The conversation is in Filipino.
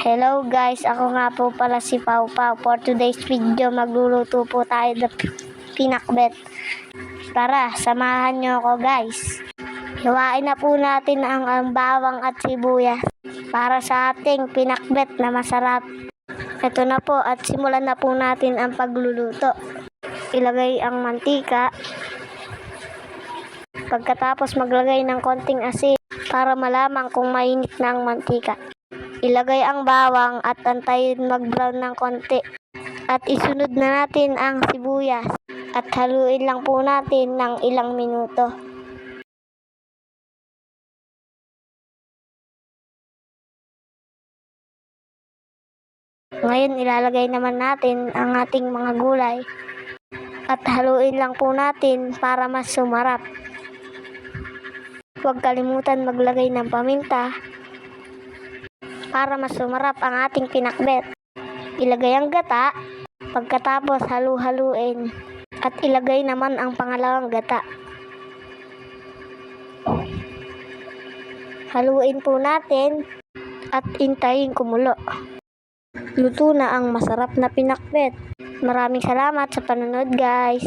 Hello guys, ako nga po pala si Pau Pau. For today's video, magluluto po tayo ng pinakbet. Tara, samahan nyo ako guys. Hiwain na po natin ang bawang at sibuyas para sa ating pinakbet na masarap. Ito na po at simulan na po natin ang pagluluto. Ilagay ang mantika. Pagkatapos maglagay ng konting asin para malaman kung mainit na ang mantika. Ilagay ang bawang at antayin mag-brown ng konti. At isunod na natin ang sibuyas at haluin lang po natin ng ilang minuto. Ngayon ilalagay naman natin ang ating mga gulay at haluin lang po natin para mas sumarap. Huwag kalimutan maglagay ng paminta para mas sumarap ang ating pinakbet. Ilagay ang gata, pagkatapos halu-haluin at ilagay naman ang pangalawang gata. Haluin po natin at intayin kumulo. Luto na ang masarap na pinakbet. Maraming salamat sa panonood guys.